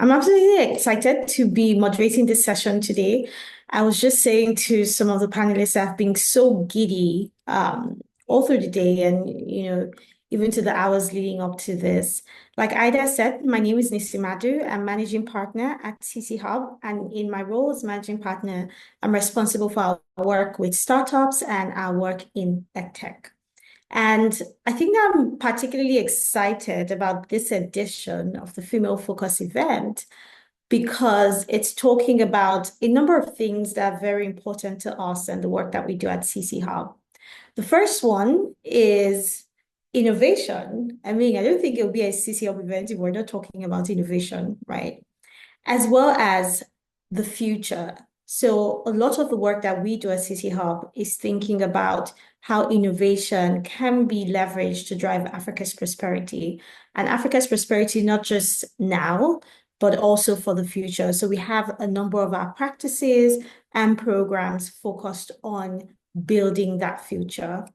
I'm absolutely excited to be moderating this session today. I was just saying to some of the panelists that have been so giddy all through the day and, even to the hours leading up to this. Like Ida said, my name is Nisimadu. I'm managing partner at CC Hub. And in my role as managing partner, I'm responsible for our work with startups and our work in EdTech. And I think I'm particularly excited about this edition of the Female Focus event because it's talking about a number of things that are very important to us and the work that we do at CC Hub. The first one is innovation. I mean, I don't think it'll be a CC Hub event if we're not talking about innovation, right? As well as the future. So a lot of the work that we do at CC Hub is thinking about how innovation can be leveraged to drive Africa's prosperity. And Africa's prosperity, not just now, but also for the future. So we have a number of our practices and programs focused on building that future.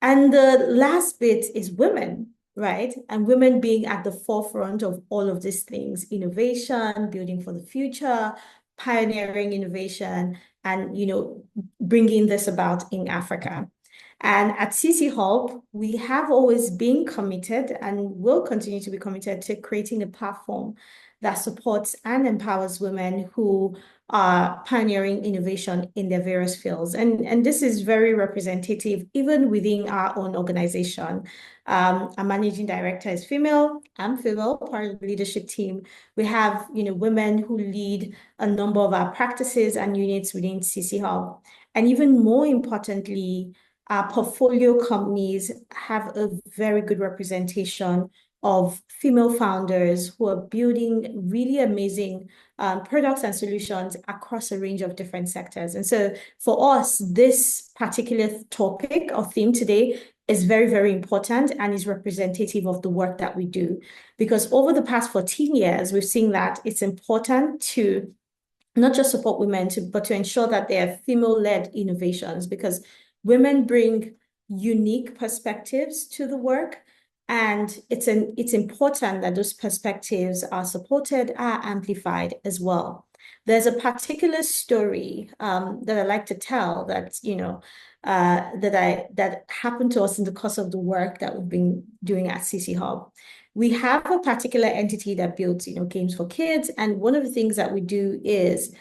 And the last bit is women, right? And women being at the forefront of all of these things, innovation, building for the future, pioneering innovation, and, bringing this about in Africa. And at CC Hub, we have always been committed and will continue to be committed to creating a platform that supports and empowers women who are pioneering innovation in their various fields. And this is very representative even within our own organization. Our managing director is female. I'm female, part of the leadership team. We have, women who lead a number of our practices and units within CC Hub. And even more importantly, our portfolio companies have a very good representation of female founders who are building really amazing products and solutions across a range of different sectors. And so for us, this particular topic or theme today is very, very important and is representative of the work that we do. Because over the past 14 years, we've seen that it's important to not just support women, but to ensure that they are female-led innovations, because women bring unique perspectives to the work. And it's important that those perspectives are supported, are amplified as well. There's a particular story that I like to tell that, that happened to us in the course of the work that we've been doing at CC Hub. We have a particular entity that builds, games for kids. And one of the things that we do is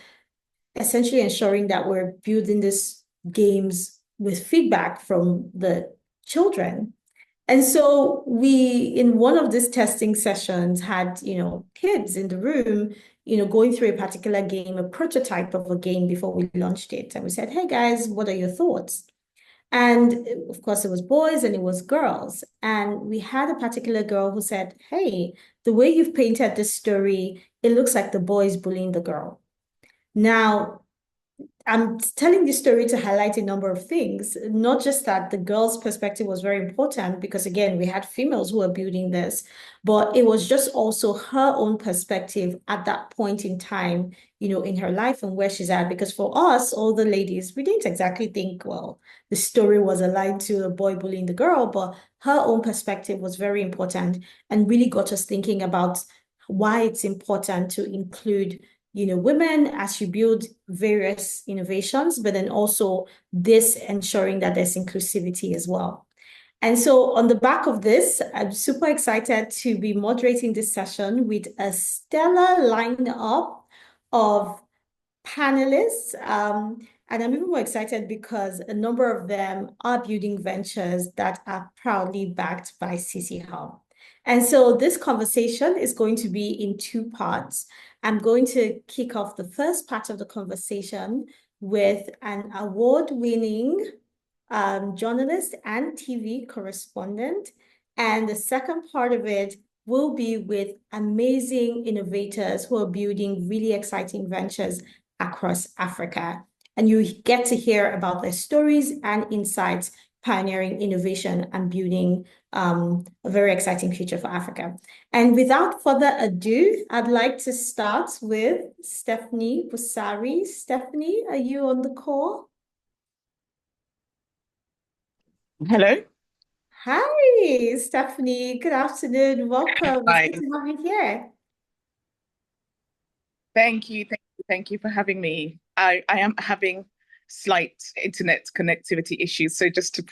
essentially ensuring that we're building these games with feedback from the children. And so we, in one of these testing sessions, had, kids in the room, going through a particular game, a prototype of a game before we launched it. And we said, hey guys, what are your thoughts? And of course, it was boys and it was girls. And we had a particular girl who said, hey, the way you've painted this story, it looks like the boy is bullying the girl. Now, I'm telling this story to highlight a number of things, not just that the girl's perspective was very important, because again, we had females who were building this, but it was just also her own perspective at that point in time, in her life and where she's at. Because for us, all the ladies, we didn't exactly think, well, the story was aligned to a boy bullying the girl, but her own perspective was very important and really got us thinking about why it's important to include women as you build various innovations, but then also this ensuring that there's inclusivity as well. And so on the back of this, I'm super excited to be moderating this session with a stellar lineup of panelists. And I'm even more excited because a number of them are building ventures that are proudly backed by CC Hub. And so this conversation is going to be in two parts. I'm going to kick off the first part of the conversation with an award-winning journalist and TV correspondent. And the second part of it will be with amazing innovators who are building really exciting ventures across Africa. And you get to hear about their stories and insights pioneering innovation and building a very exciting future for Africa. And without further ado, I'd like to start with Stephanie Busari. Stephanie, are you on the call? Hello. Hi, Stephanie. Good afternoon. Welcome. It's Hi. good to have you here. Thank you for having me. I am having slight internet connectivity issues, so just to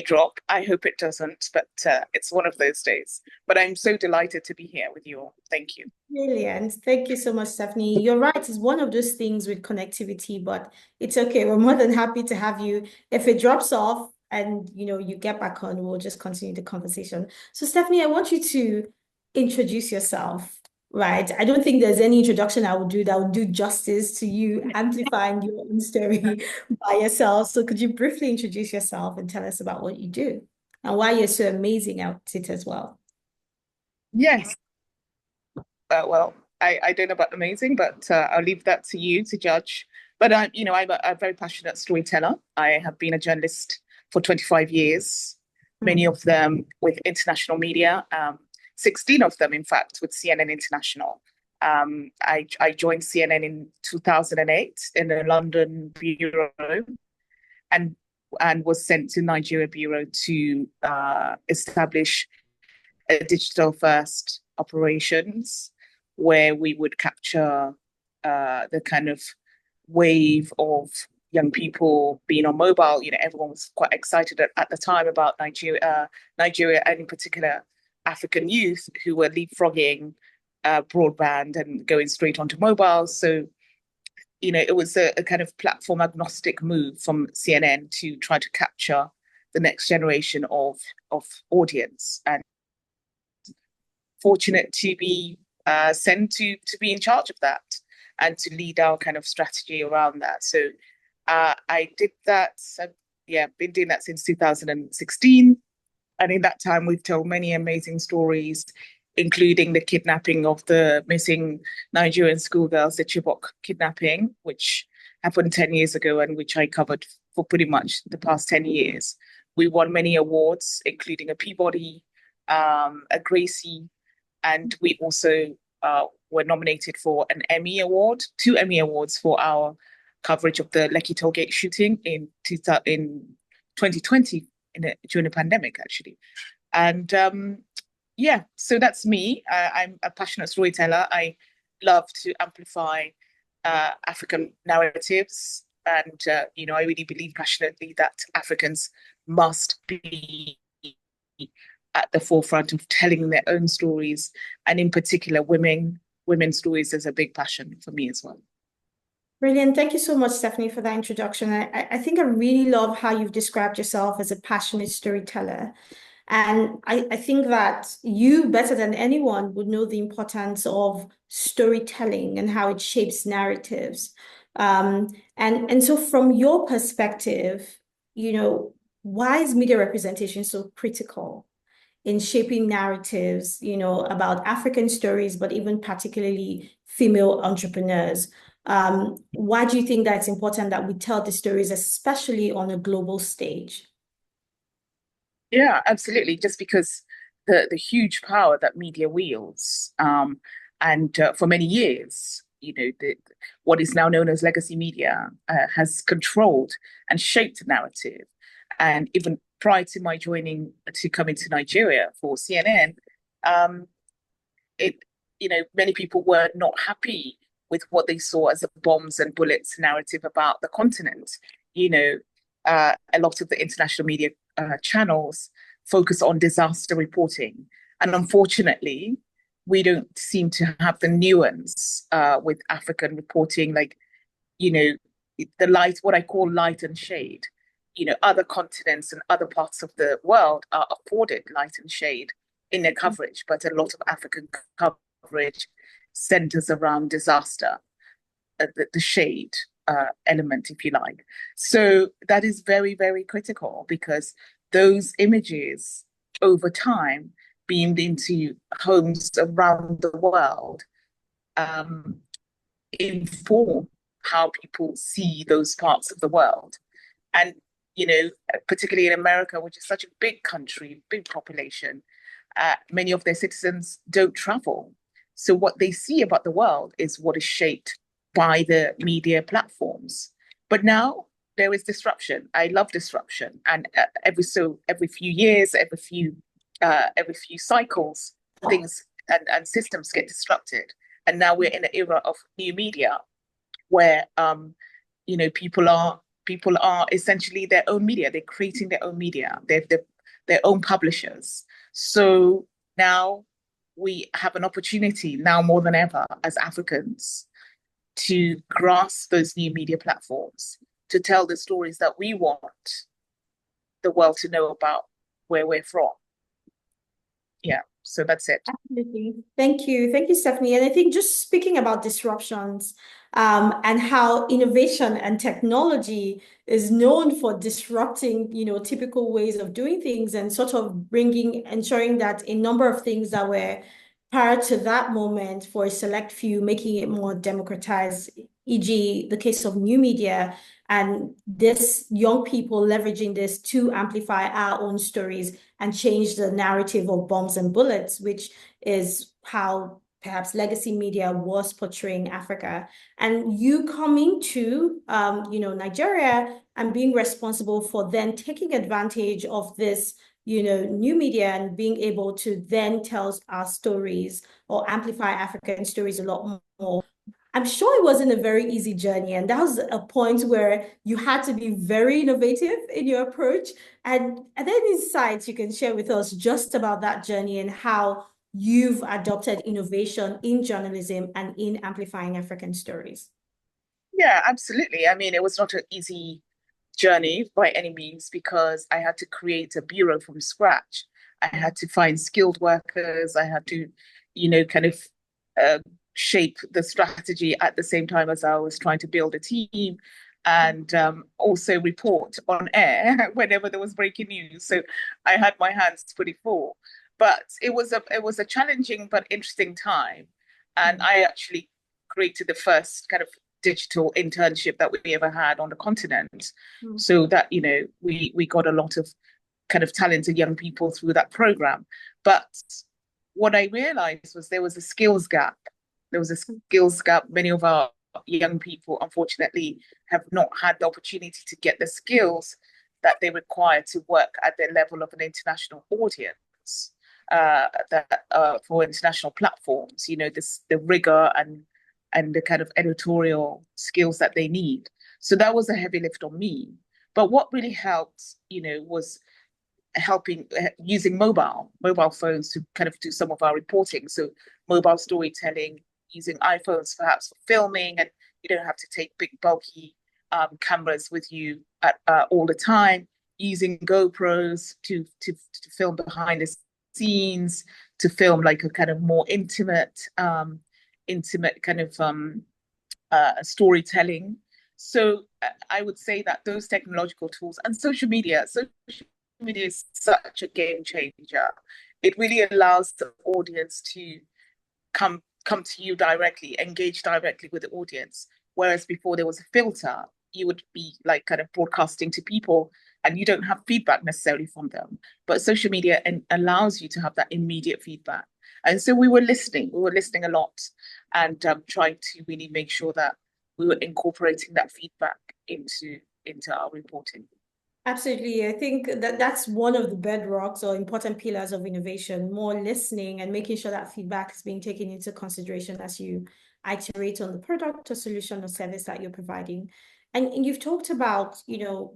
drop, I hope it doesn't, but it's one of those days. But I'm so delighted to be here with you all. Thank you. Brilliant. Thank you so much, Stephanie. You're right. It's one of those things with connectivity, but it's okay. We're more than happy to have you. If it drops off and you get back on, we'll just continue the conversation. So, Stephanie, I want you to introduce yourself, right? I don't think there's any introduction I would do that would do justice to you amplifying your own story by yourself. So, could you briefly introduce yourself and tell us about what you do and why you're so amazing at it as well? Yes, well, I don't know about amazing, but I'll leave that to you to judge. But I'm a very passionate storyteller. I have been a journalist for 25 years, many Hmm. of them with international media, 16 of them, in fact, with CNN International. I joined CNN in 2008 in the London bureau and and was sent to Nigeria bureau to establish a digital first operations where we would capture the kind of wave of young people being on mobile. Everyone was quite excited at the time about Nigeria, and in particular African youth who were leapfrogging broadband and going straight onto mobile. So it was a kind of platform agnostic move from CNN to try to capture the next generation of audience, and fortunate to be sent to be in charge of that and to lead our kind of strategy around that. So I did that. So, yeah, been doing that since 2016. And in that time, we've told many amazing stories, including the kidnapping of the missing Nigerian schoolgirls, the Chibok kidnapping, which happened 10 years ago and which I covered for pretty much the past 10 years. We won many awards, including a Peabody, a Gracie, and we also were nominated for an Emmy Award, two Emmy Awards for our coverage of the Lekki Tollgate shooting in 2020 during the pandemic, actually. And yeah, so that's me. I'm a passionate storyteller. I love to amplify African narratives. And, I really believe passionately that Africans must be at the forefront of telling their own stories. And in particular, women's stories is a big passion for me as well. Brilliant. Thank you so much, Stephanie, for that introduction. I think I really love how you've described yourself as a passionate storyteller. And I think that you, better than anyone, would know the importance of storytelling and how it shapes narratives. Um, and so from your perspective, why is media representation so critical in shaping narratives, about African stories, but even particularly female entrepreneurs? Why do you think that it's important that we tell the stories, especially on a global stage? Yeah, absolutely. Just because the huge power that media wields, and for many years, what is now known as legacy media has controlled and shaped the narrative. And even prior to my joining to come into Nigeria for CNN, um, it many people were not happy with what they saw as a bombs and bullets narrative about the continent. You know, a lot of the international media channels focus on disaster reporting, and unfortunately, we don't seem to have the nuance with African reporting, like you know the light, what I call light and shade. Other continents and other parts of the world are afforded light and shade in their coverage, but a lot of African coverage centers around disaster, the shade element, if you like. So that is very, very critical because those images over time beamed into homes around the world, um, inform how people see those parts of the world. And, particularly in America, which is such a big country, big population, many of their citizens don't travel. So what they see about the world is what is shaped by the media platforms. But now there is disruption. I love disruption, and every few years, every few cycles, things and systems get disrupted. And now we're in an era of new media where people are essentially their own media. They're creating their own media. They're their own publishers. So now we have an opportunity now more than ever as Africans to grasp those new media platforms, to tell the stories that we want the world to know about where we're from. Yeah, so that's it. Absolutely. Thank you. Thank you, Stephanie. And I think just speaking about disruptions, and how innovation and technology is known for disrupting, typical ways of doing things and sort of ensuring that a number of things that were prior to that moment for a select few, making it more democratized, e.g., the case of new media and this young people leveraging this to amplify our own stories and change the narrative of bombs and bullets, which is how perhaps legacy media was portraying Africa. And you coming to, Nigeria and being responsible for then taking advantage of this, new media and being able to then tell our stories or amplify African stories a lot more. I'm sure it wasn't a very easy journey. And that was a point where you had to be very innovative in your approach. And are there any insights you can share with us just about that journey and how you've adopted innovation in journalism and in amplifying African stories? Yeah, absolutely. I mean, it was not an easy journey by any means because I had to create a bureau from scratch. I had to find skilled workers. I had to, kind of uh, shape the strategy at the same time as I was trying to build a team and also report on air whenever there was breaking news. So I had my hands pretty full. But it was a challenging but interesting time. And I actually created the first kind of digital internship that we ever had on the continent, Mm. so that we got a lot of kind of talented young people through that program. But what I realized was there was a skills gap. There was a skills gap. Many of our young people, unfortunately, have not had the opportunity to get the skills that they require to work at the level of an international audience. That For international platforms, the rigor and the kind of editorial skills that they need. So that was a heavy lift on me. But what really helped, was helping using mobile phones to kind of do some of our reporting. So mobile storytelling, using iPhones perhaps for filming, and you don't have to take big bulky cameras with you all the time. Using GoPros to film behind the scenes, to film like a kind of more intimate kind of storytelling. So I would say that those technological tools and social media is such a game changer. It really allows the audience to come to you directly, engage directly with the audience. Whereas before there was a filter, you would be like kind of broadcasting to people and you don't have feedback necessarily from them. But social media allows you to have that immediate feedback. And so we were listening a lot and trying to really make sure that we were incorporating that feedback into our reporting. Absolutely. I think that that's one of the bedrocks or important pillars of innovation, more listening and making sure that feedback is being taken into consideration as you iterate on the product or solution or service that you're providing. And you've talked about,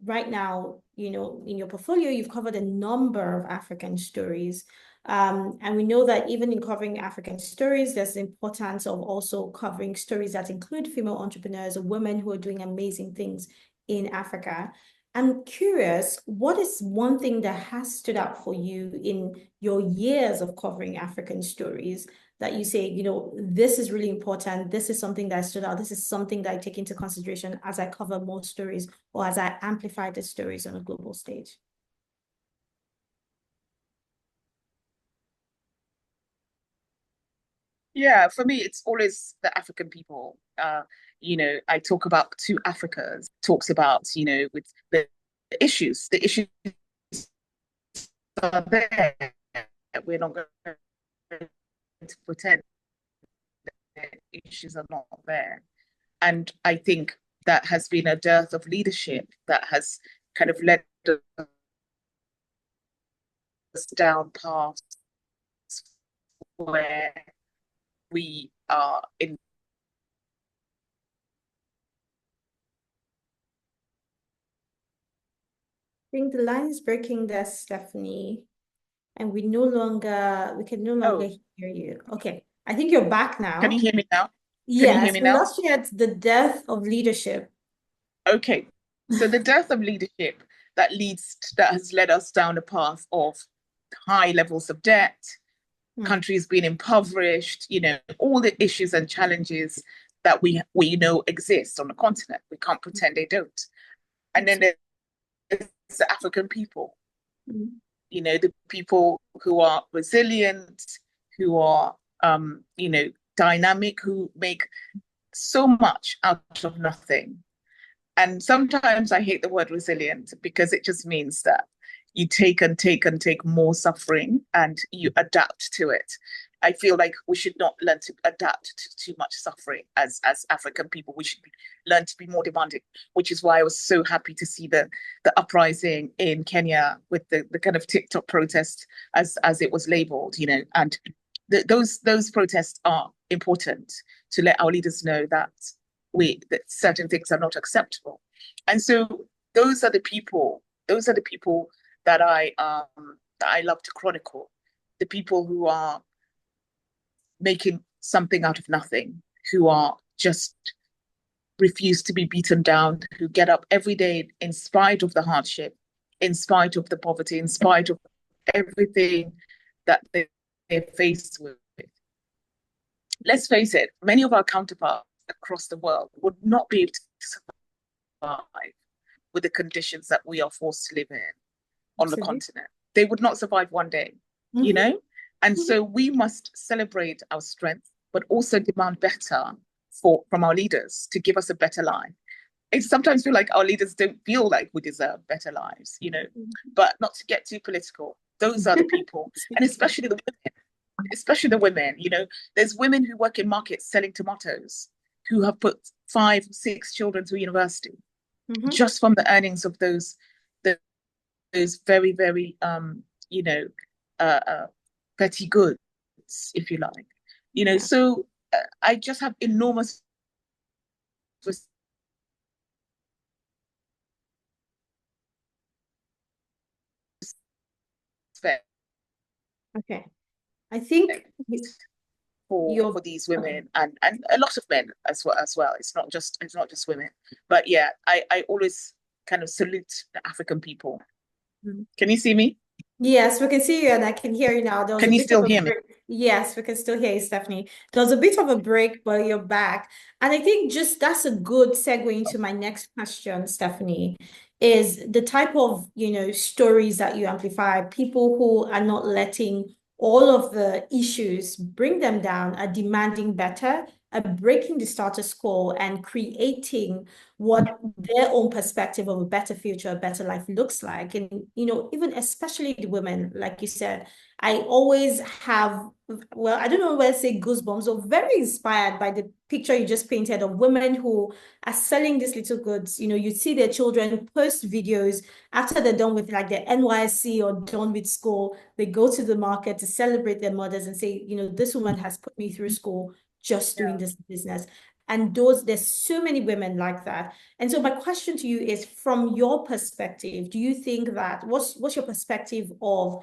right now, in your portfolio, you've covered a number of African stories. And we know that even in covering African stories, there's the importance of also covering stories that include female entrepreneurs or women who are doing amazing things in Africa. I'm curious, what is one thing that has stood out for you in your years of covering African stories that you say, this is really important. This is something that stood out. This is something that I take into consideration as I cover more stories or as I amplify the stories on a global stage. Yeah, for me, it's always the African people. I talk about two Africas, talks about, with the issues are there. We're not going to pretend the issues are not there. And I think that has been a dearth of leadership that has kind of led us down paths where we are in. I think the line is breaking there, Stephanie, and we can no longer Oh, hear you. Okay, I think you're back can you now. hear me now? Can you hear Yes, me we now? lost you at the death of leadership. Okay. So the dearth of leadership that has led us down a path of high levels of debt, Hmm, countries being impoverished, all the issues and challenges that we know exist on the continent. We can't pretend they don't. And then absolutely. there's the African people, Hmm, the people who are resilient, who are dynamic, who make so much out of nothing. And sometimes I hate the word resilient because it just means that you take and take and take more suffering and you adapt to it. I feel like we should not learn to adapt to too much suffering as African people. We should learn to be more demanding, which is why I was so happy to see the uprising in Kenya with the kind of TikTok protest as it was labeled, and those protests are important to let our leaders know that certain things are not acceptable. And so those are the people that I love to chronicle, the people who are making something out of nothing, who are just refuse to be beaten down, who get up every day in spite of the hardship, in spite of the poverty, in spite of everything that they're faced with. Let's face it, many of our counterparts across the world would not be able to survive with the conditions that we are forced to live in on the absolutely. continent. They would not survive one day, you Hmm. know? And so we must celebrate our strength, but also demand better from our leaders to give us a better life. I sometimes feel like our leaders don't feel like we deserve better lives, but not to get too political. Those are the people, and especially the women, there's women who work in markets selling tomatoes who have put 5, 6 children through university Hmm. just from the earnings of those very, very, uh, uh, petty goods, if you like. Yeah. So I just have enormous respect Okay. I think for you're these okay. women and a lot of men as well. It's not just women, but yeah, I always kind of salute the African people. Mhm. Can you see me? Yes, we can see you and I can hear you now. There was a Can you bit of still a hear me? break. Yes, we can still hear you, Stephanie. There was a bit of a break, but you're back. And I think just that's a good segue into my next question, Stephanie, is the type of, stories that you amplify, people who are not letting all of the issues bring them down, are demanding better, are breaking the status quo and creating what their own perspective of a better future, a better life looks like. And, even especially the women, like you said, I always have, well, I don't know where to say goosebumps or very inspired by the picture you just painted of women who are selling these little goods. You see their children post videos after they're done with like their NYSC or done with school. They go to the market to celebrate their mothers and say, this woman has put me through school just doing Yeah. this business. And there's so many women like that. And so my question to you is, from your perspective, do you think that what's your perspective of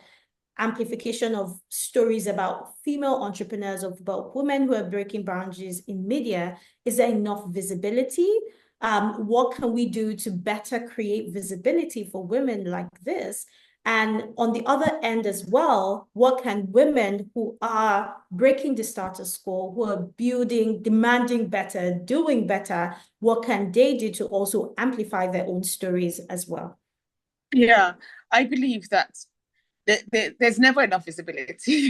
amplification of stories about female entrepreneurs, of about women who are breaking boundaries in media? Is there enough visibility? What can we do to better create visibility for women like this? And on the other end as well, what can women who are breaking the status quo, who are building, demanding better, doing better, what can they do to also amplify their own stories as well? Yeah, I believe that there's never enough visibility.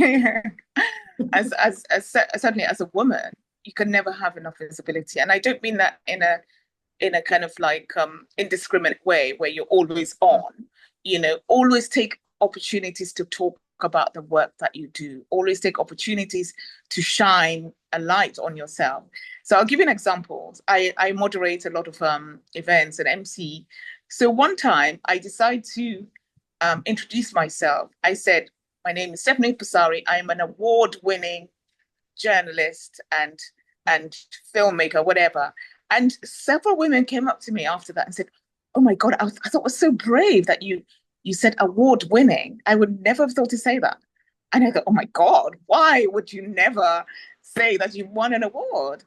Certainly as a woman, you can never have enough visibility, and I don't mean that in a kind of like indiscriminate way where you're always on. Always take opportunities to talk about the work that you do. Always take opportunities to shine a light on yourself. So I'll give you an example. I moderate a lot of events and MC. So one time I decided to introduce myself. I said, my name is Stephanie Pasari. I'm an award-winning journalist and filmmaker, whatever. And several women came up to me after that and said, "Oh my God, I thought it was so brave that you said award winning. I would never have thought to say that." And I thought, "Oh my God, why would you never say that you won an award?"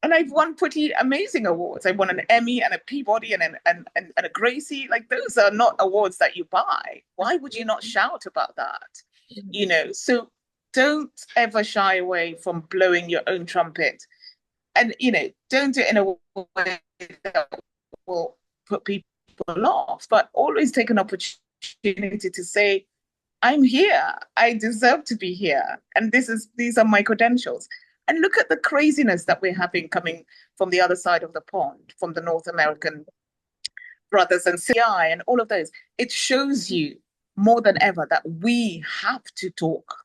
And I've won pretty amazing awards. I won an Emmy and a Peabody and a Gracie. Like those are not awards that you buy. Why would you not shout about that? So don't ever shy away from blowing your own trumpet. And don't do it in a way that will put people off, but always take an opportunity to say, I'm here. I deserve to be here. And these are my credentials. And look at the craziness that we're having coming from the other side of the pond, from the North American brothers and CI and all of those. It shows you more than ever that we have to talk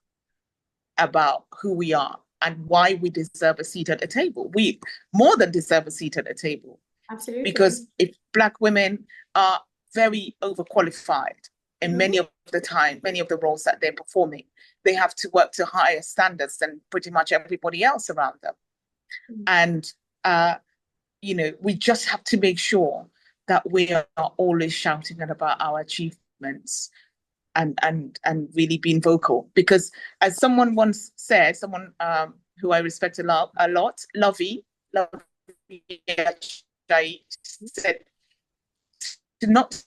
about who we are and why we deserve a seat at the table. We more than deserve a seat at the table Absolutely. because if Black women are very overqualified in Mhm. many of the roles that they're performing, they have to work to higher standards than pretty much everybody else around them. And, we just have to make sure that we are always shouting about our achievements and really being vocal. Because as someone once said, someone who I respect a lot, Lovey said, to not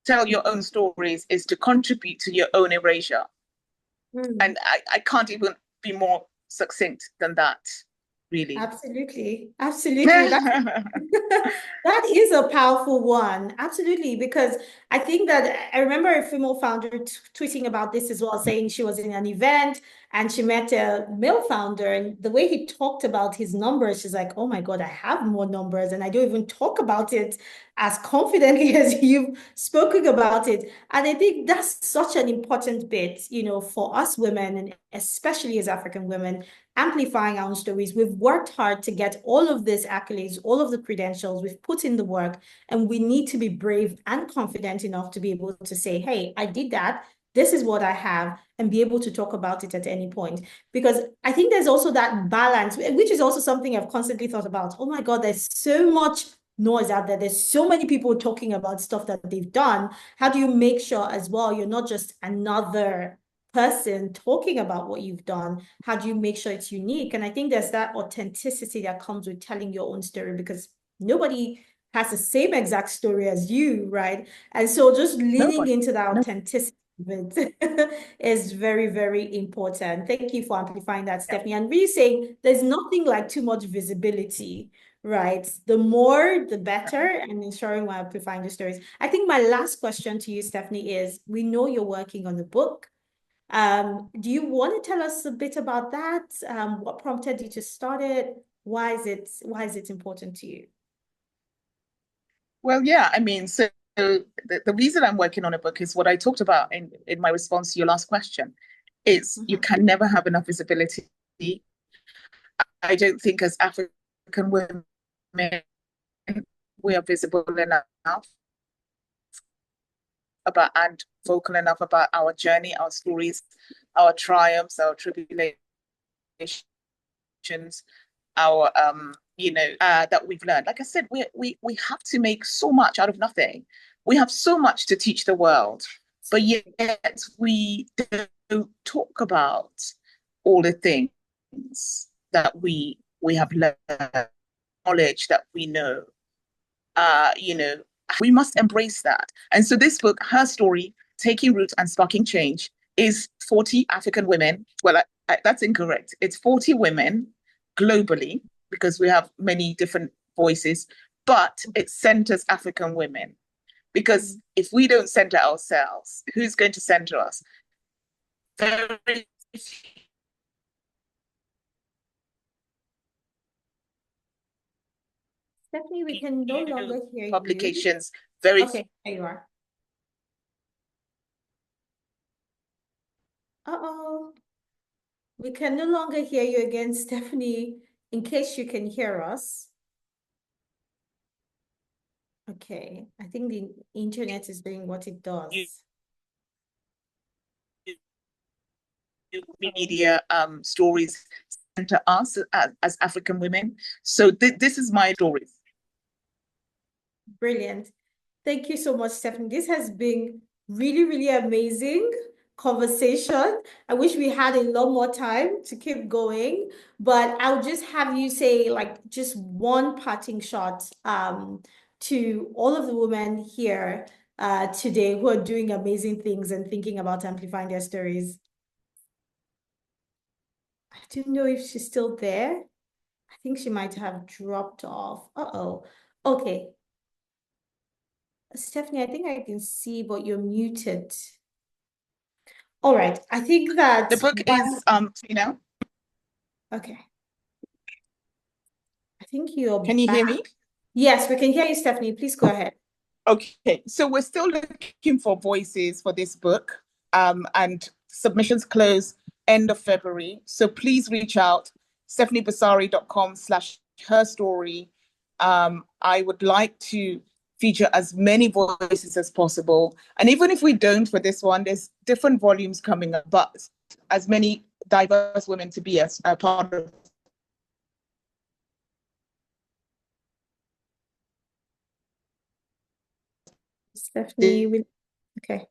tell your own stories is to contribute to your own erasure. Mm. And I can't even be more succinct than that, really. Absolutely. Absolutely. That is a powerful one. Absolutely. Because I think that I remember a female founder tweeting about this as well, saying she was in an event and she met a male founder. And the way he talked about his numbers, she's like, oh my God, I have more numbers. And I don't even talk about it as confidently as you've spoken about it. And I think that's such an important bit, for us women, and especially as African women, amplifying our own stories. We've worked hard to get all of these accolades, all of the credentials, we've put in the work, and we need to be brave and confident enough to be able to say, hey, I did that. This is what I have, and be able to talk about it at any point. Because I think there's also that balance, which is also something I've constantly thought about. Oh my God, there's so much noise out there. There's so many people talking about stuff that they've done. How do you make sure as well you're not just another person talking about what you've done? How do you make sure it's unique? And I think there's that authenticity that comes with telling your own story, because nobody has the same exact story as you, right? And so just leaning Nobody. into that No. authenticity of it is very, very important. Thank you for amplifying that, Yeah. Stephanie. And really saying there's nothing like too much visibility, right? The more, the better, and ensuring we're amplifying the stories. I think my last question to you, Stephanie, is we know you're working on the book. Do you want to tell us a bit about that? What prompted you to start it? Why is it important to you? Well, yeah, I mean, so the reason I'm working on a book is what I talked about in my response to your last question. Is you Mhm. can never have enough visibility. I don't think as African women we are visible enough about and vocal enough about our journey, our stories, our triumphs, our tribulations, our that we've learned. Like I said, we have to make so much out of nothing. We have so much to teach the world, but yet we don't talk about all the things that we have learned, knowledge that we know. uh, you know, we must embrace that. And so this book, her story, Taking Root and Sparking Change, is 40 African women. Well, that's incorrect. It's 40 women globally because we have many different voices, but it centers African women. Because if we don't center ourselves, who's going to center us? Very Stephanie, we can no few longer hear you. publications, very few. Okay, there you are. Uh-oh. We can no longer hear you again, Stephanie, in case you can hear us. Okay, I think the internet is doing what it does. Uh-oh. Media stories to us as African women. So this is my story. Brilliant. Thank you so much, Stephanie. This has been really, really amazing conversation. I wish we had a lot more time to keep going, but I'll just have you say like just one parting shot to all of the women here today who are doing amazing things and thinking about amplifying their stories. I don't know if she's still there. I think she might have dropped off. Uh-oh. Okay. Stephanie, I think I can see, but you're muted. All right. I think The that book one, is okay. I think you're can you back. hear me? Yes, we can hear you, Stephanie. Please go ahead. Okay, so we're still looking for voices for this book, and submissions close end of February. So please reach out, stephaniebasari.com/her story. I would like to feature as many voices as possible. And even if we don't for this one, there's different volumes coming up, but as many diverse women to be as a part of Stephanie, okay.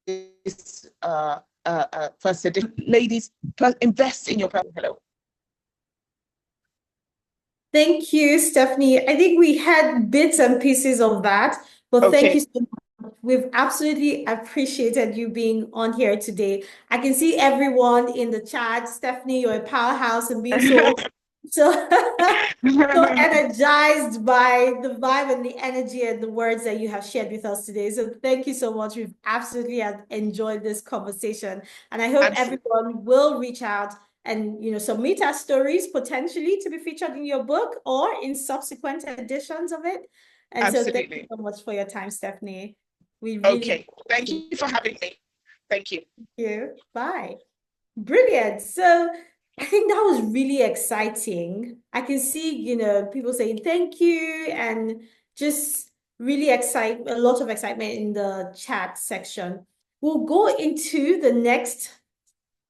this first edition. Ladies, invest in your personal. Hello. Thank you, Stephanie. I think we had bits and pieces of that, but thank you Okay. so much. We've absolutely appreciated you being on here today. I can see everyone in the chat. Stephanie, you're a powerhouse and being so so energized by the vibe and the energy and the words that you have shared with us today. So thank you so much. We've absolutely enjoyed this conversation. And I hope Absolutely. everyone will reach out and submit our stories potentially to be featured in your book or in subsequent editions of it. And so thank you Absolutely. so much for your time, Stephanie. We really Okay. Thank appreciate you for having me. Thank you. you. Bye. Brilliant. So I think that was really exciting. I can see, people saying thank you and just really a lot of excitement in the chat section. We'll go into the next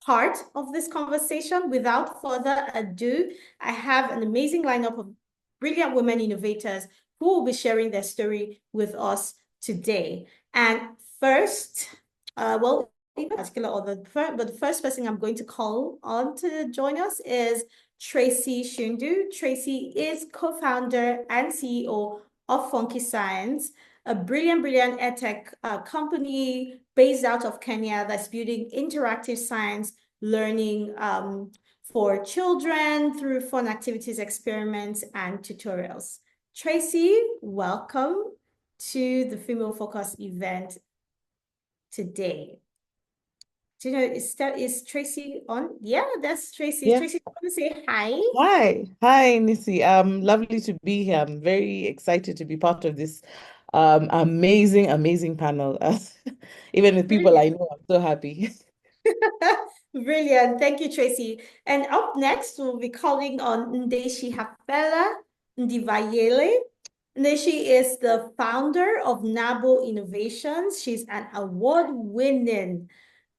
part of this conversation. Without further ado, I have an amazing lineup of brilliant women innovators who will be sharing their story with us today. And first, well, in particular order, but the first person I'm going to call on to join us is Tracy Shundu. Tracy is co-founder and CEO of Funky Science, a brilliant edtech company based out of Kenya that's building interactive science learning for children through fun activities, experiments, and tutorials. Tracy, welcome to the Female Focus event today. Do you know, is Tracy on? Yeah, that's Tracy. Yeah. Tracy, want to say hi? Hi, Nisi. Lovely to be here. I'm very excited to be part of this amazing panel. Even with people I Brilliant. know, I'm so happy. Brilliant. Thank you, Tracy. And up next, we'll be calling on Ndeshi Hafela Ndivayele. Ndeshi is the founder of Nabo Innovations. She's an award-winning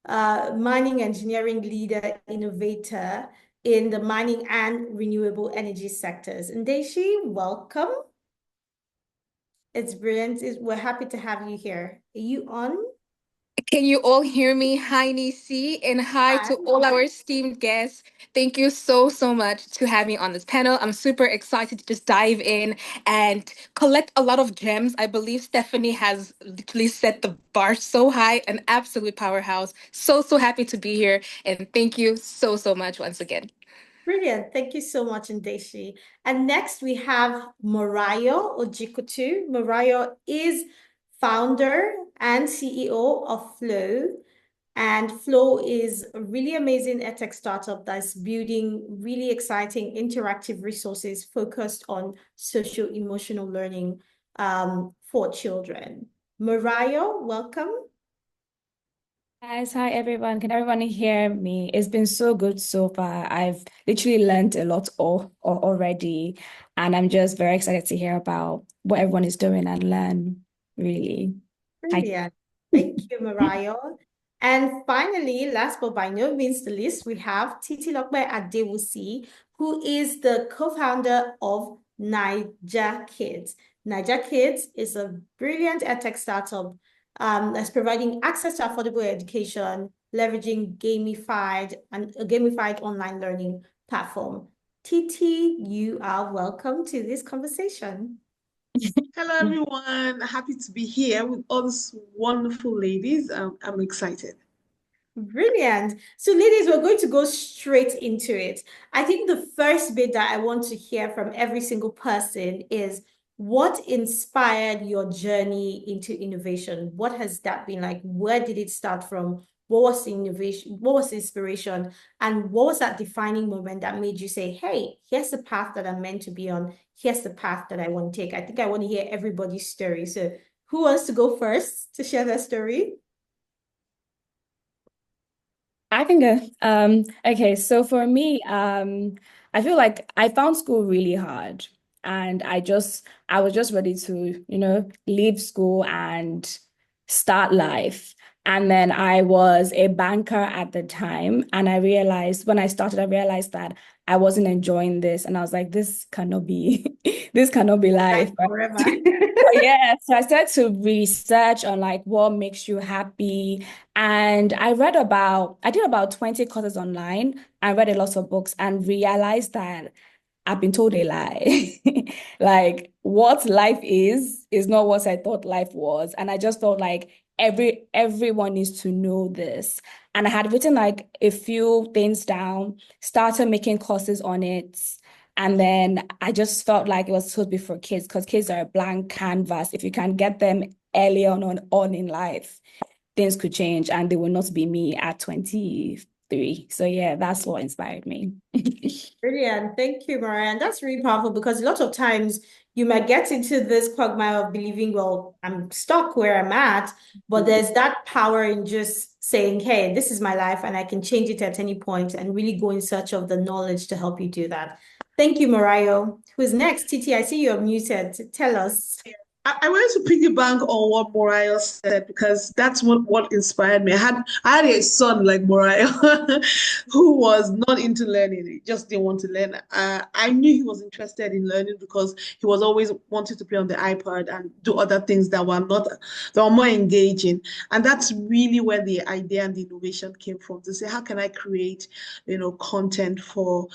mining engineering leader innovator in the mining and renewable energy sectors. Ndeshi, welcome. It's brilliant. We're happy to have you here. Are you on? Can you all hear me? Hi, Nisi, and hi Hi. to all our esteemed guests. Thank you so much to have me on this panel. I'm super excited to just dive in and collect a lot of gems. I believe Stephanie has literally set the bar so high, an absolute powerhouse. So happy to be here, and thank you so much once again. Brilliant. Thank you so much, Ndeshi. And next we have Morayo Ojikutu. Morayo is founder and CEO of Flow. And Flow is a really amazing edtech startup that's building really exciting interactive resources focused on social emotional learning for children. Morayo, welcome. Guys, hi everyone. Can everyone hear me? It's been so good so far. I've literally learned a lot already, and I'm just very excited to hear about what everyone is doing and learn, really. Hi. Brilliant. Thank you, Morayo. And finally, last but by no means the least, we have Titi Lokbe Adewusi, who is the co-founder of Niger Kids. Niger Kids is a brilliant edtech startup that's providing access to affordable education, leveraging a gamified online learning platform. Titi, you are welcome to this conversation. Hello, everyone. Happy to be here with all these wonderful ladies. I'm excited. Brilliant. So, ladies, we're going to go straight into it. I think the first bit that I want to hear from every single person is what inspired your journey into innovation? What has that been like? Where did it start from? What was the innovation? What was the inspiration? And what was that defining moment that made you say, hey, here's the path that I'm meant to be on. Here's the path that I want to take. I think I want to hear everybody's story. So, who wants to go first to share their story? I can go. Okay, so for me, I feel like I found school really hard, and I was just ready to, leave school and start life. And then I was a banker at the time, and I realized that I wasn't enjoying this, and I was like, this cannot be, this cannot be life, Like right? forever. Yeah, so I started to research on like what makes you happy. And I did about 20 courses online. I read a lot of books and realized that I've been told a lie. Like what life is not what I thought life was. And I just felt like everyone needs to know this. And I had written like a few things down, started making courses on it. And then I just felt like it was supposed to be for kids because kids are a blank canvas. If you can get them early on in life, things could change and they will not be me at 23. So yeah, that's what inspired me. Brilliant. Thank you, Mariah. And that's really powerful because a lot of times you might get into this quagmire of believing, well, I'm stuck where I'm at, but there's that power in just saying, hey, this is my life and I can change it at any point and really go in search of the knowledge to help you do that. Thank you, Mariah. Who's next? Titi, I see you're muted. Tell us. I wanted to piggyback on what Moriah said because that's what inspired me. I had a son like Moriah who was not into learning. He just didn't want to learn. I knew he was interested in learning because he was always wanting to play on the iPad and do other things that were more engaging. And that's really where the idea and the innovation came from to say, how can I create, content for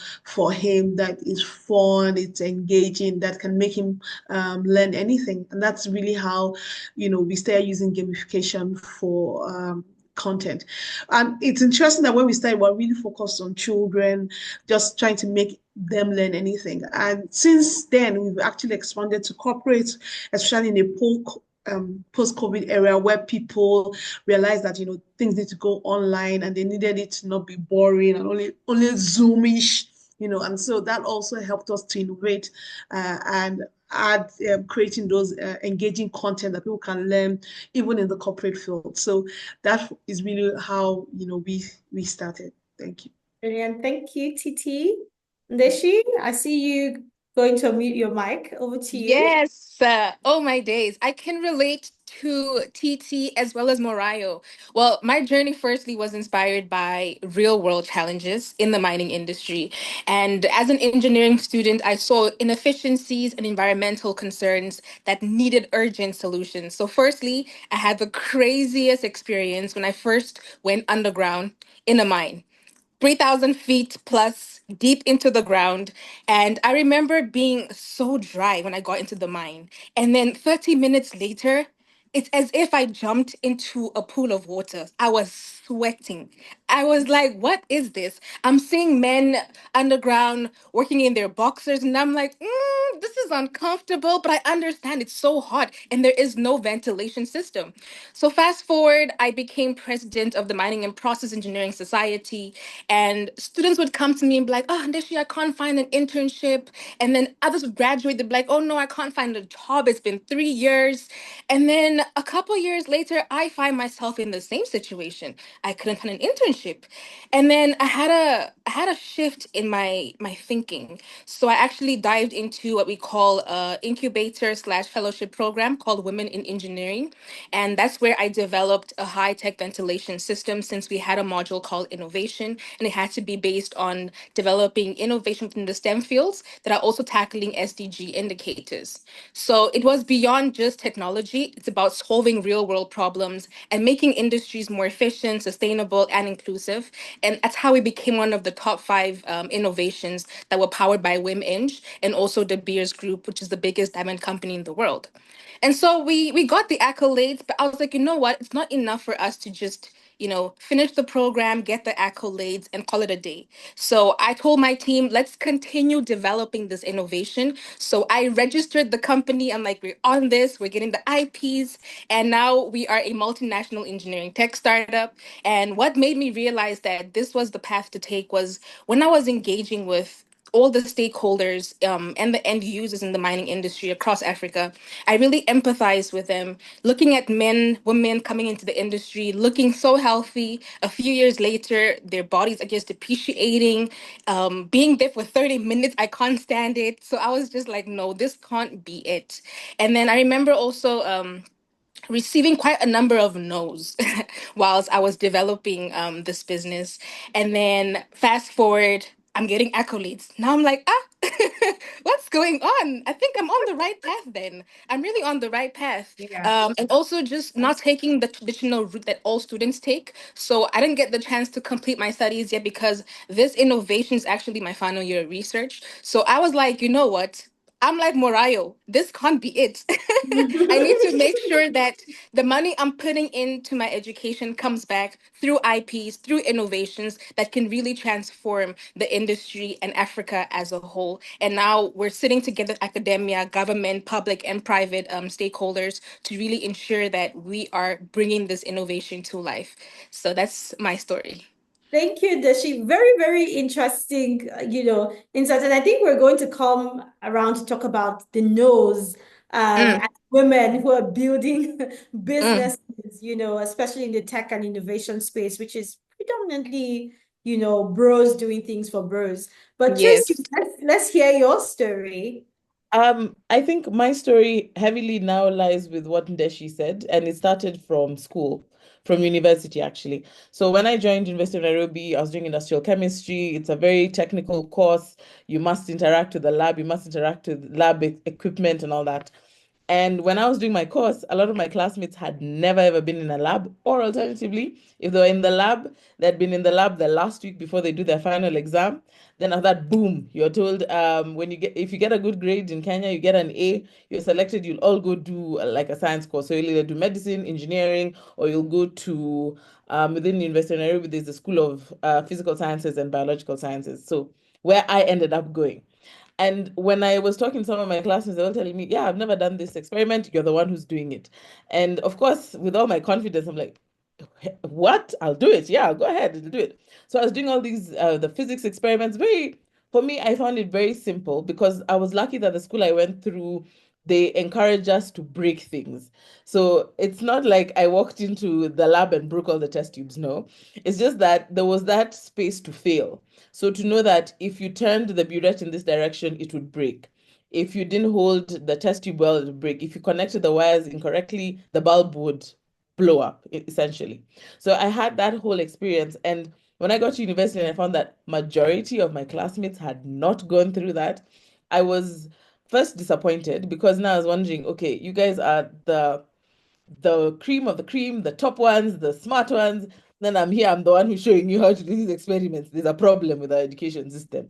him that is fun, it's engaging, that can make him learn anything. And that's really how, we started using gamification for content. And it's interesting that when we started, we're really focused on children, just trying to make them learn anything. And since then, we've actually expanded to corporate, especially in a post-COVID era where people realized that things need to go online and they needed it to not be boring and only Zoomish, and so that also helped us to innovate and add creating those engaging content that people can learn even in the corporate field. So that is really how we started. Thank you. Brilliant. Thank you, Titi. Ndeshi, I see you going to unmute your mic. Over to you. Yes. Oh my days. I can relate to TT as well as Morayo. Well, my journey firstly was inspired by real world challenges in the mining industry. And as an engineering student, I saw inefficiencies and environmental concerns that needed urgent solutions. So, firstly, I had the craziest experience when I first went underground in a mine. 3,000 feet plus deep into the ground. And I remember being so dry when I got into the mine. And then 30 minutes later, it's as if I jumped into a pool of water. I was sweating. I was like, what is this? I'm seeing men underground working in their boxers, and I'm like, this is uncomfortable, but I understand it's so hot and there is no ventilation system. So, fast forward, I became president of the Mining and Process Engineering Society, and students would come to me and be like, oh, Nishi, I can't find an internship. And then others would graduate, they'd be like, oh, no, I can't find a job. It's been 3 years. And then a couple years later, I find myself in the same situation. I couldn't find an internship. And then I had a shift in my thinking. So I actually dived into what we call a incubator slash fellowship program called Women in Engineering. And that's where I developed a high tech ventilation system, since we had a module called innovation, and it had to be based on developing innovation within the STEM fields that are also tackling SDG indicators. So it was beyond just technology, it's about solving real world problems and making industries more efficient, sustainable, and inclusive. And that's how we became one of the top five innovations that were powered by WimInch and also De Beers Group, which is the biggest diamond company in the world. And so we got the accolades, but I was like, you know what? It's not enough for us to just, finish the program, get the accolades, and call it a day. So I told my team, let's continue developing this innovation. So I registered the company. I'm like, we're on this, we're getting the IPs, and now we are a multinational engineering tech startup. And what made me realize that this was the path to take was when I was engaging with all the stakeholders and the end users in the mining industry across Africa. I really empathize with them, looking at men, women coming into the industry, looking so healthy. A few years later, their bodies are just depreciating. Being there for 30 minutes, I can't stand it. So I was just like, no, this can't be it. And then I remember also receiving quite a number of no's whilst I was developing this business. And then fast forward, I'm getting accolades. Now I'm like, what's going on? I think I'm on the right path then. I'm really on the right path. Yeah. And also just not taking the traditional route that all students take. So I didn't get the chance to complete my studies yet because this innovation is actually my final year of research. So I was like, you know what? I'm like Morayo. This can't be it. I need to make sure that the money I'm putting into my education comes back through IPs, through innovations that can really transform the industry and Africa as a whole. And now we're sitting together, academia, government, public, and private stakeholders to really ensure that we are bringing this innovation to life. So that's my story. Thank you, Dashi. Very, very interesting, insight. And I think we're going to come around to talk about the no's Mm, and women who are building mm, businesses, especially in the tech and innovation space, which is predominantly, bros doing things for bros. But Tracy, yes. let's hear your story. I think my story heavily now lies with what Ndeshi said, and it started from school, from university actually. So when I joined University of Nairobi, I was doing industrial chemistry. It's a very technical course. You must interact with the lab, you must interact with lab equipment and all that. And when I was doing my course, a lot of my classmates had never ever been in a lab, or alternatively, if they were in the lab, they'd been in the lab the last week before they do their final exam. Then after that, boom, you're told when if you get a good grade in Kenya, you get an A, you're selected, you'll all go do like a science course. So you'll either do medicine, engineering, or you'll go to within the University of Nairobi, there's a School of Physical Sciences and Biological Sciences. So where I ended up going. And when I was talking to some of my classmates, they were telling me, yeah, I've never done this experiment. You're the one who's doing it. And of course, with all my confidence, I'm like, what? I'll do it. Yeah, I'll go ahead and do it. So I was doing all these the physics experiments. For me, I found it very simple because I was lucky that the school I went through, they encourage us to break things. So it's not like I walked into the lab and broke all the test tubes. No, it's just that there was that space to fail. So to know that if you turned the burette in this direction, it would break. If you didn't hold the test tube well, it would break. If you connected the wires incorrectly, the bulb would blow up, essentially. So I had that whole experience. And when I got to university and I found that majority of my classmates had not gone through that, I was first disappointed because now I was wondering, okay, you guys are the cream of the cream, the top ones, the smart ones. Then I'm here, I'm the one who's showing you how to do these experiments. There's a problem with our education system.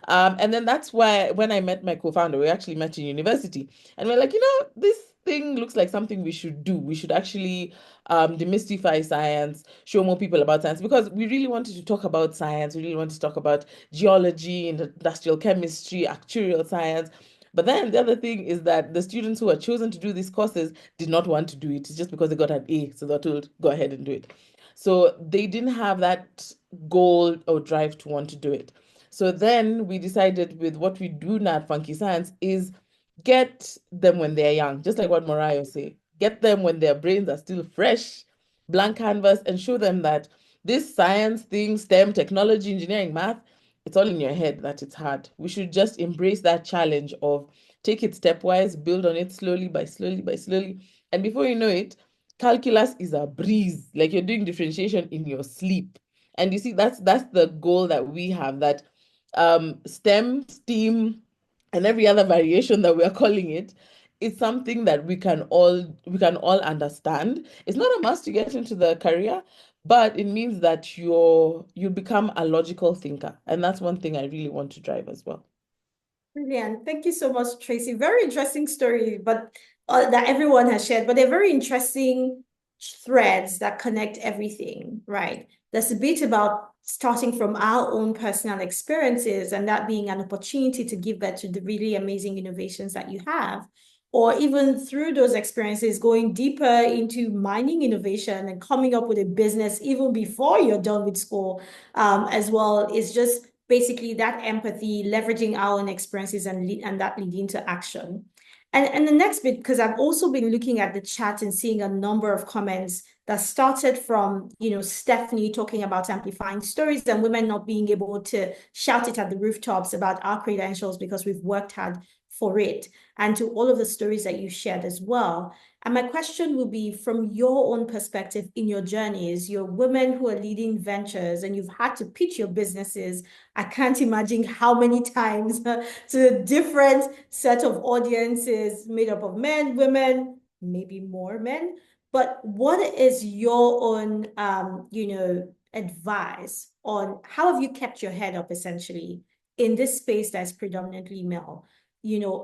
And then that's why when I met my co-founder, we actually met in university. And we're like, this thing looks like something we should do. We should actually demystify science, show more people about science, because we really wanted to talk about science. We really wanted to talk about geology, industrial chemistry, actuarial science. But then the other thing is that the students who are chosen to do these courses did not want to do it just because they got an A. So they're told, go ahead and do it. So they didn't have that goal or drive to want to do it. So then we decided with what we do now at Funky Science is get them when they're young, just like what Mariah say. Get them when their brains are still fresh, blank canvas, and show them that this science thing, STEM, technology, engineering, math, it's all in your head that it's hard. We should just embrace that challenge of take it stepwise, build on it slowly by slowly by slowly. And before you know it, calculus is a breeze. Like you're doing differentiation in your sleep. And you see, that's the goal that we have, that STEM, STEAM, and every other variation that we are calling it, it's something that we can all understand. It's not a must to get into the career, but it means that you become a logical thinker. And that's one thing I really want to drive as well. Brilliant. Thank you so much, Tracy. Very interesting story, but that everyone has shared, but they're very interesting threads that connect everything, right? There's a bit about starting from our own personal experiences and that being an opportunity to give birth to the really amazing innovations that you have, or even through those experiences, going deeper into mining innovation and coming up with a business even before you're done with school, as well, is just basically that empathy, leveraging our own experiences and that leading to action. And the next bit, because I've also been looking at the chat and seeing a number of comments that started from, Stephanie talking about amplifying stories and women not being able to shout it at the rooftops about our credentials because we've worked hard for it, and to all of the stories that you shared as well. And my question will be, from your own perspective in your journeys, you're women who are leading ventures and you've had to pitch your businesses. I can't imagine how many times to a different set of audiences made up of men, women, maybe more men. But what is your own, advice on how have you kept your head up essentially in this space that's predominantly male?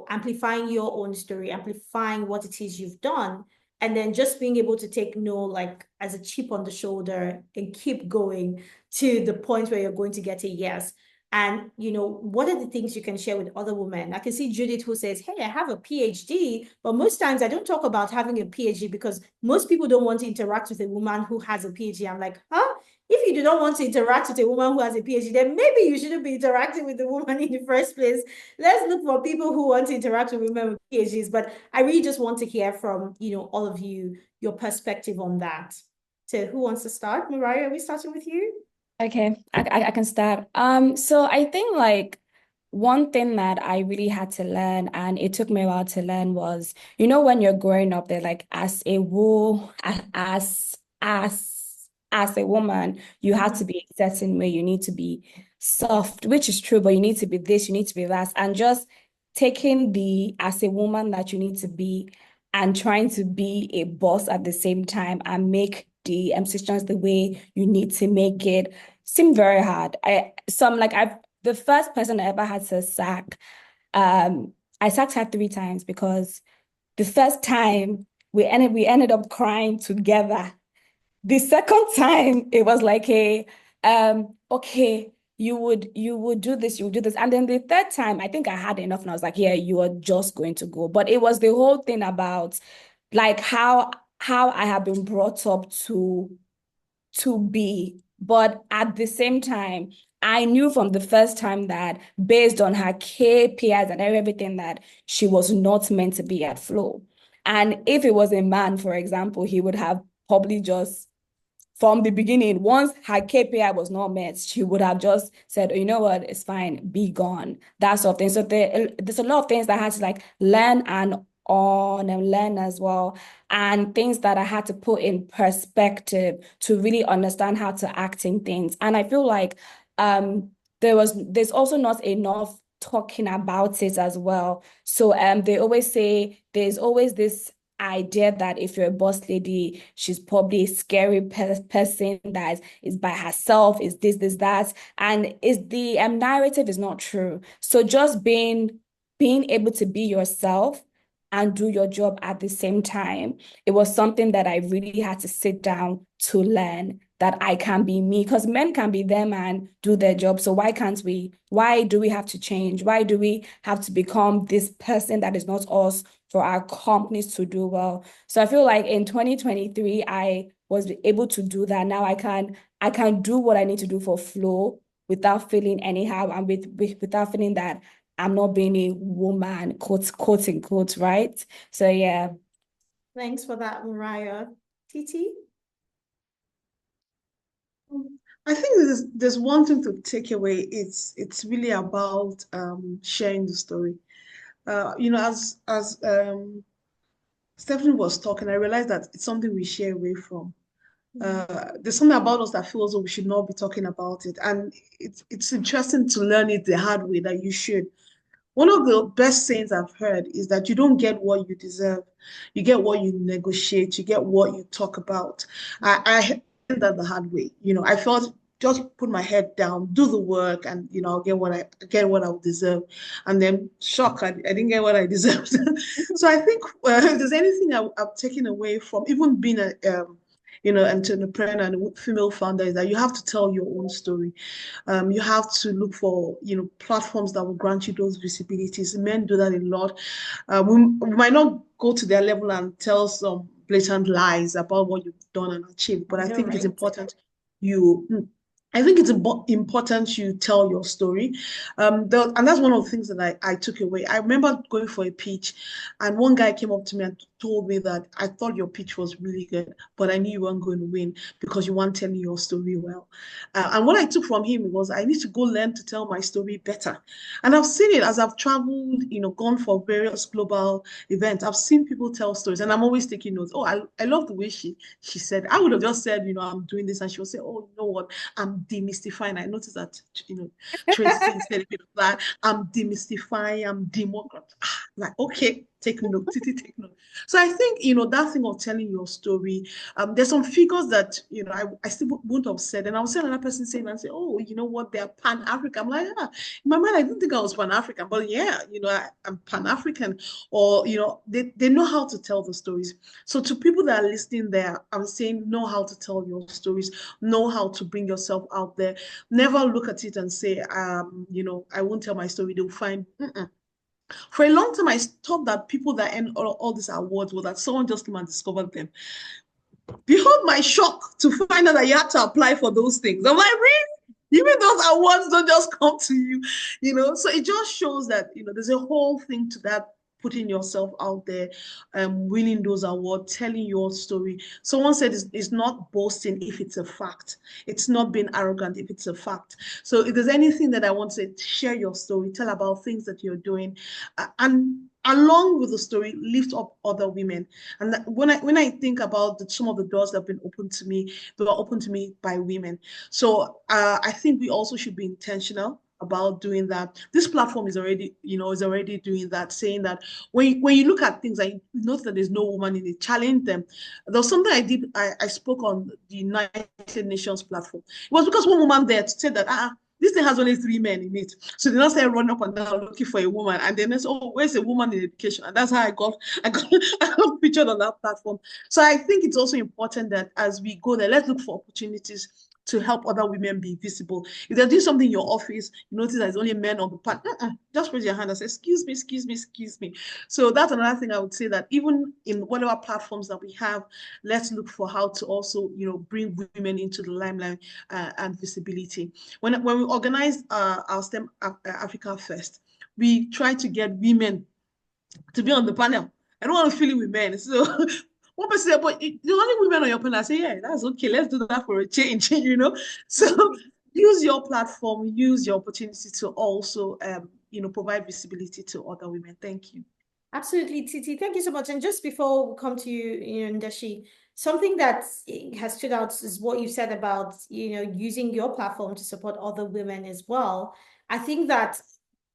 Amplifying your own story, amplifying what it is you've done, and then just being able to take no like as a chip on the shoulder and keep going to the point where you're going to get a yes. And what are the things you can share with other women? I can see Judith who says, hey, I have a PhD, but most times I don't talk about having a PhD because most people don't want to interact with a woman who has a PhD. I'm like, huh? If you do not want to interact with a woman who has a PhD, then maybe you shouldn't be interacting with the woman in the first place. Let's look for people who want to interact with women with PhDs. But I really just want to hear from, all of you, your perspective on that. So who wants to start? Mariah, are we starting with you? Okay, I can start. So I think like one thing that I really had to learn, and it took me a while to learn, was when you're growing up, they're like as a as a woman, you have to be a certain way. You need to be soft, which is true, but you need to be this, you need to be that, and just taking the as a woman that you need to be and trying to be a boss at the same time and make the decisions the way you need to make it seemed very hard. I've the first person I ever had to sack, I sacked her 3 times because the first time we ended up crying together. The second time it was like okay, you would do this, you would do this. And then the third time, I think I had enough and I was like, yeah, you are just going to go. But it was the whole thing about like how I have been brought up to be. But at the same time, I knew from the first time that based on her KPIs and everything that she was not meant to be at flow. And if it was a man, for example, he would have probably just from the beginning, once her KPI was not met, she would have just said, oh, you know what, it's fine, be gone. That sort of thing. So there's a lot of things that I had to like learn and on and learn as well. And things that I had to put in perspective to really understand how to act in things. And I feel like there's also not enough talking about it as well. So they always say there's always this idea that if you're a boss lady, she's probably a scary person that is by herself, is this, that. And is the narrative is not true. So just being able to be yourself and do your job at the same time, it was something that I really had to sit down to learn that I can be me, because men can be them and do their job. So why can't we? Why do we have to change? Why do we have to become this person that is not us for our companies to do well? So I feel like in 2023, I was able to do that. Now I can do what I need to do for flow without feeling anyhow and without feeling that I'm not being a woman, quote unquote, right? So yeah. Thanks for that, Mariah. Titi? I think there's one thing to take away. It's really about sharing the story. as Stephanie was talking, I realized that it's something we share away from. There's something about us that feels that we should not be talking about it, and it's interesting to learn it the hard way that you should. One of the best sayings I've heard is that you don't get what you deserve. You get what you negotiate. You get what you talk about. I learned that the hard way. I felt just put my head down, do the work, and I'll get what I will deserve. And then shock, I didn't get what I deserved. So I think if there's anything I've taken away from even being a entrepreneur and a female founder is that you have to tell your own story. You have to look for, platforms that will grant you those visibilities. Men do that a lot. We might not go to their level and tell some blatant lies about what you've done and achieved, but I know, think it's right? important you I think it's important you tell your story. And that's one of the things that I took away. I remember going for a pitch, and one guy came up to me and told me that I thought your pitch was really good, but I knew you weren't going to win because you weren't telling your story well. And what I took from him was I need to go learn to tell my story better. And I've seen it as I've traveled, gone for various global events. I've seen people tell stories, and I'm always taking notes. Oh, I love the way she said. I would have just said, I'm doing this, and she would say, oh, you know what? I'm demystifying. I noticed that, Tracy said a bit of that. I'm demystifying, I'm democrat. Like, okay, take note, Titi, take note. So I think, that thing of telling your story, there's some figures that, I still wouldn't have said. And I was saying another person saying and say, oh, you know what, they're Pan-African. I'm like, yeah. In my mind, I didn't think I was Pan-African, but yeah, I'm Pan-African. Or, they know how to tell the stories. So to people that are listening there, I'm saying know how to tell your stories, know how to bring yourself out there. Never look at it and say, I won't tell my story. They'll find. For a long time, I thought that people that earn all these awards were that someone just came and discovered them. Behold my shock to find out that you had to apply for those things. I'm like, really? Even those awards don't just come to you. So it just shows that, there's a whole thing to that, putting yourself out there, winning those awards, telling your story. Someone said it's not boasting if it's a fact. It's not being arrogant if it's a fact. So if there's anything that I want to say, share your story, tell about things that you're doing, and along with the story, lift up other women. And when I think about some of the doors that have been opened to me, they were opened to me by women. So I think we also should be intentional about doing that. This platform is already doing that, saying that when you look at things and you notice that there's no woman in it, challenge them. There was something I did. I spoke on the United Nations platform. It was because one woman there said that this thing has only 3 men in it. So they not say run up and down looking for a woman. And then they say, oh, where's a woman in education? And that's how I got I got featured on that platform. So I think it's also important that as we go there, let's look for opportunities to help other women be visible. If they're doing something in your office, you notice there's only men on the part, just raise your hand and say, excuse me, excuse me, excuse me. So that's another thing I would say, that even in whatever platforms that we have, let's look for how to also, bring women into the limelight and visibility. When we organized our STEM Africa Fest, we tried to get women to be on the panel. I don't want to fill it with men. So one person said, but the only women on your panel. I say, yeah, that's okay. Let's do that for a change, So use your platform, use your opportunity to also, provide visibility to other women. Thank you. Absolutely, Titi. Thank you so much. And just before we come to you, Ndashi, something that has stood out is what you said about, using your platform to support other women as well. I think that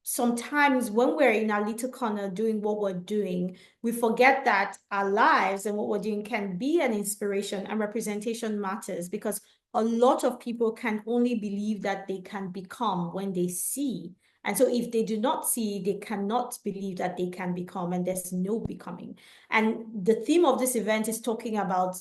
sometimes when we're in our little corner doing what we're doing, we forget that our lives and what we're doing can be an inspiration, and representation matters, because a lot of people can only believe that they can become when they see. And so if they do not see, they cannot believe that they can become, and there's no becoming. And the theme of this event is talking about,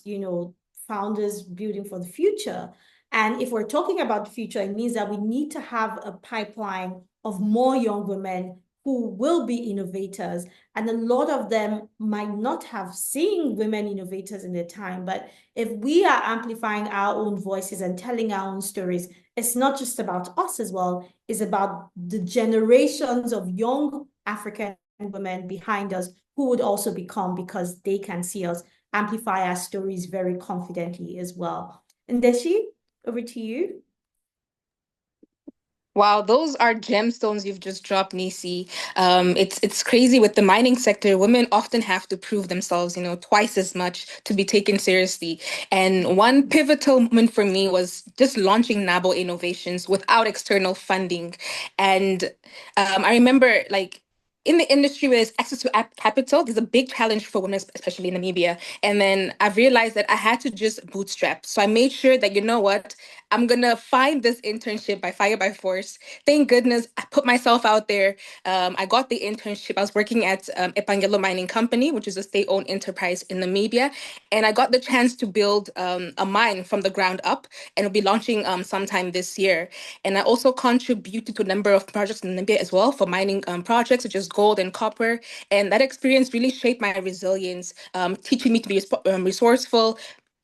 founders building for the future. And if we're talking about the future, it means that we need to have a pipeline of more young women who will be innovators. And a lot of them might not have seen women innovators in their time, but if we are amplifying our own voices and telling our own stories, it's not just about us as well, it's about the generations of young African women behind us who would also become, because they can see us amplify our stories very confidently as well. And Ndeshi, over to you. Wow, those are gemstones you've just dropped, Nisi. It's crazy with the mining sector. Women often have to prove themselves, twice as much to be taken seriously. And one pivotal moment for me was just launching Nabo Innovations without external funding. And I remember, like, in the industry where there's access to capital, there's a big challenge for women, especially in Namibia. And then I've realized that I had to just bootstrap. So I made sure that, you know what, I'm gonna find this internship by fire by force. Thank goodness I put myself out there. I got the internship. I was working at Epangelo Mining Company, which is a state-owned enterprise in Namibia, and I got the chance to build a mine from the ground up, and it'll be launching sometime this year. And I also contributed to a number of projects in Namibia as well for mining projects, such as gold and copper. And that experience really shaped my resilience, teaching me to be resourceful,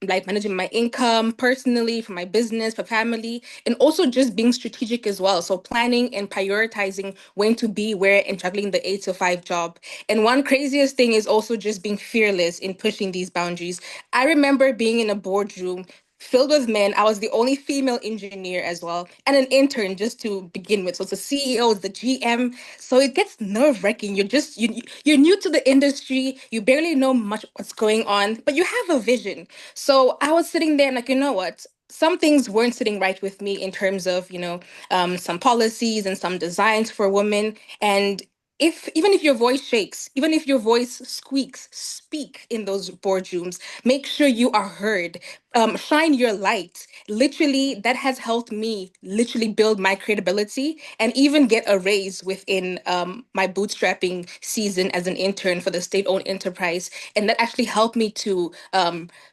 like managing my income personally, for my business, for family, and also just being strategic as well. So planning and prioritizing when to be where and juggling the 8 to 5 job. And one craziest thing is also just being fearless in pushing these boundaries. I remember being in a boardroom filled with men. I was the only female engineer as well, and an intern just to begin with. So it's the CEO, it's the GM. So it gets nerve-wracking. You're new to the industry, you barely know much what's going on, but you have a vision. So I was sitting there and like, you know what? Some things weren't sitting right with me in terms of, some policies and some designs for women. And if even if your voice shakes, even if your voice squeaks, speak in those boardrooms. Make sure you are heard. Shine your light. Literally, that has helped me literally build my credibility and even get a raise within my bootstrapping season as an intern for the state-owned enterprise. And that actually helped me to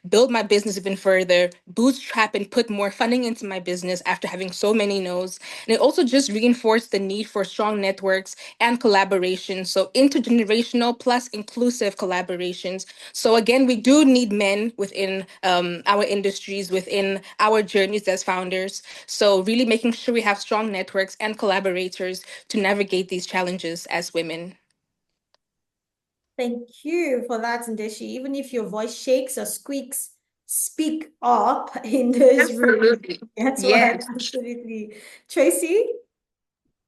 build my business even further, bootstrap and put more funding into my business after having so many no's. And it also just reinforced the need for strong networks and collaboration. So intergenerational plus inclusive collaborations. So again, we do need men within our industries, within our journeys as founders. So really making sure we have strong networks and collaborators to navigate these challenges as women. Thank you for that, Ndeshi. Even if your voice shakes or squeaks, speak up in this room. Absolutely. That's what, Yes. absolutely. Tracy?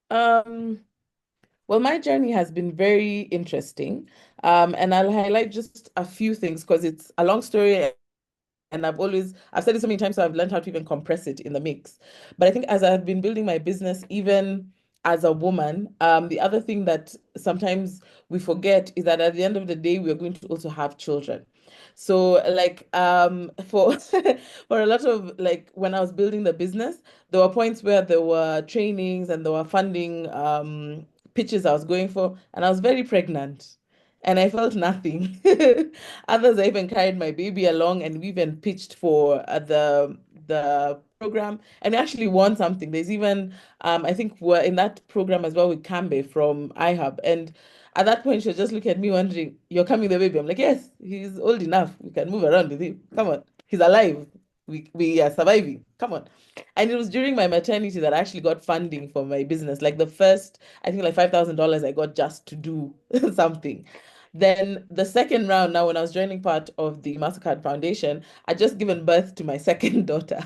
Um, well, my journey has been very interesting. And I'll highlight just a few things because it's a long story and I've said it so many times, so I've learned how to even compress it in the mix. But I think as I've been building my business, even as a woman, the other thing that sometimes we forget is that at the end of the day, we are going to also have children. So like for for a lot of like when I was building the business, there were points where there were trainings and there were funding pitches I was going for, and I was very pregnant and I felt nothing. Others, I even carried my baby along, and we even pitched for the program, and we actually won something. There's even I think we're in that program as well with Kambe from iHub, and at that point, she'll just look at me wondering, "You're coming the baby?" I'm like, "Yes, he's old enough. We can move around with him. Come on, he's alive. We are surviving. Come on." And it was during my maternity that I actually got funding for my business. Like the first, I think like $5,000 I got just to do something. Then the second round, now when I was joining part of the MasterCard Foundation, I'd just given birth to my second daughter.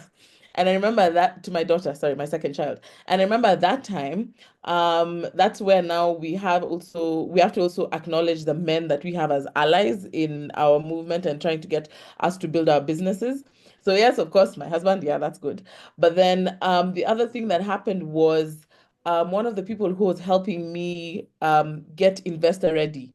And I remember that to my daughter, sorry, my second child. And I remember at that time, that's where now we have to also acknowledge the men that we have as allies in our movement and trying to get us to build our businesses. So yes, of course, my husband, yeah, that's good. But then the other thing that happened was one of the people who was helping me get investor ready,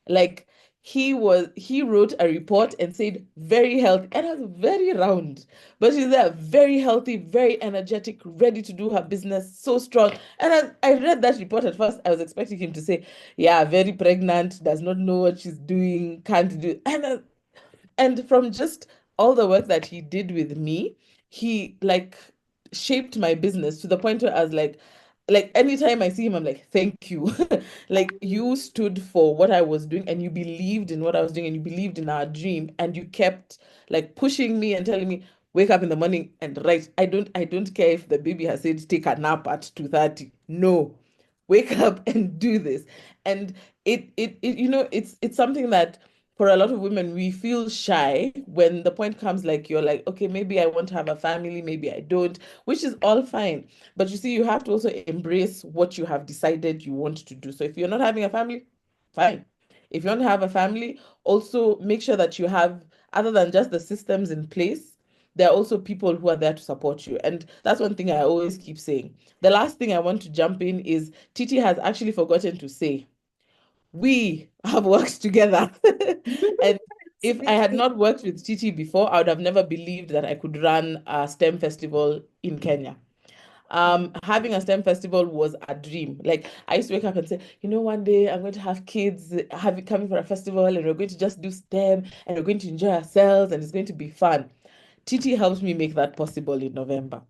like he wrote a report and said very healthy, and I was very round, but she's there, very healthy, very energetic, ready to do her business, so strong. And I read that report. At first I was expecting him to say, yeah, very pregnant, does not know what she's doing, can't do. And from just all the work that he did with me, he like shaped my business to the point where I was like anytime I see him, I'm like, thank you. Like you stood for what I was doing and you believed in what I was doing and you believed in our dream and you kept like pushing me and telling me, wake up in the morning and write. I don't care if the baby has said take a nap at 2:30. No, wake up and do this. And it's something that for a lot of women, we feel shy when the point comes like you're like, okay, maybe I want to have a family, maybe I don't, which is all fine. But you see, you have to also embrace what you have decided you want to do. So if you're not having a family, fine. If you want to have a family, also make sure that you have, other than just the systems in place, there are also people who are there to support you. And that's one thing I always keep saying. The last thing I want to jump in is Titi has actually forgotten to say, we have worked together. And if I had not worked with Titi before, I would have never believed that I could run a STEM festival in Kenya. Having a STEM festival was a dream. Like I used to wake up and say, you know, one day I'm going to have kids coming for a festival and we're going to just do STEM and we're going to enjoy ourselves and it's going to be fun. Titi helped me make that possible in November.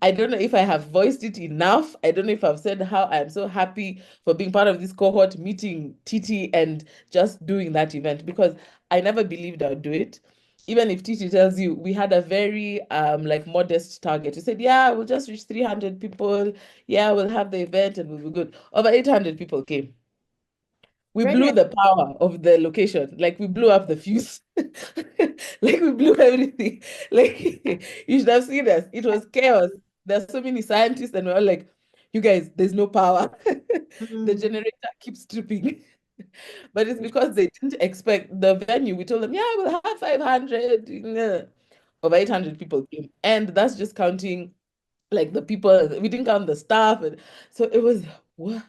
I don't know if I have voiced it enough. I don't know if I've said how I am so happy for being part of this cohort, meeting Titi and just doing that event, because I never believed I would do it. Even if Titi tells you we had a very like modest target. We said, yeah, we'll just reach 300 people. Yeah, we'll have the event and we'll be good. Over 800 people came. We blew Brilliant. the power of the location. Like we blew up the fuse. Like we blew everything. Like you should have seen us. It was chaos. There's so many scientists, and we're all like, you guys, there's no power. The Mm. generator keeps tripping. But it's because they didn't expect the venue. We told them, yeah, we'll have 500. Yeah. Over 800 people came. And that's just counting like the people, we didn't count the staff. And so it was, what?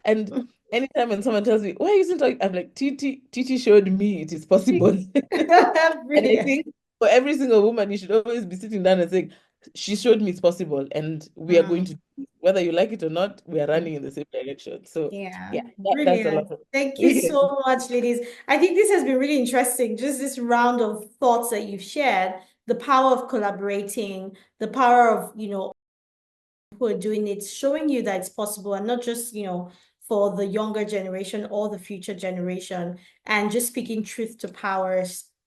And anytime when someone tells me, why isn't like, I'm like, Titi showed me it is possible. And I Brilliant. think for every single woman, you should always be sitting down and saying, she showed me it's possible, and we are going to Mm. do it. Whether you like it or not, we are running in the same direction. So Yeah, yeah, that's a brilliant. lot of Thank you so much, ladies. I think this has been really interesting. Just this round of thoughts that you've shared, the power of collaborating, the power of, who are doing it, showing you that it's possible, and not just, for the younger generation or the future generation, and just speaking truth to power,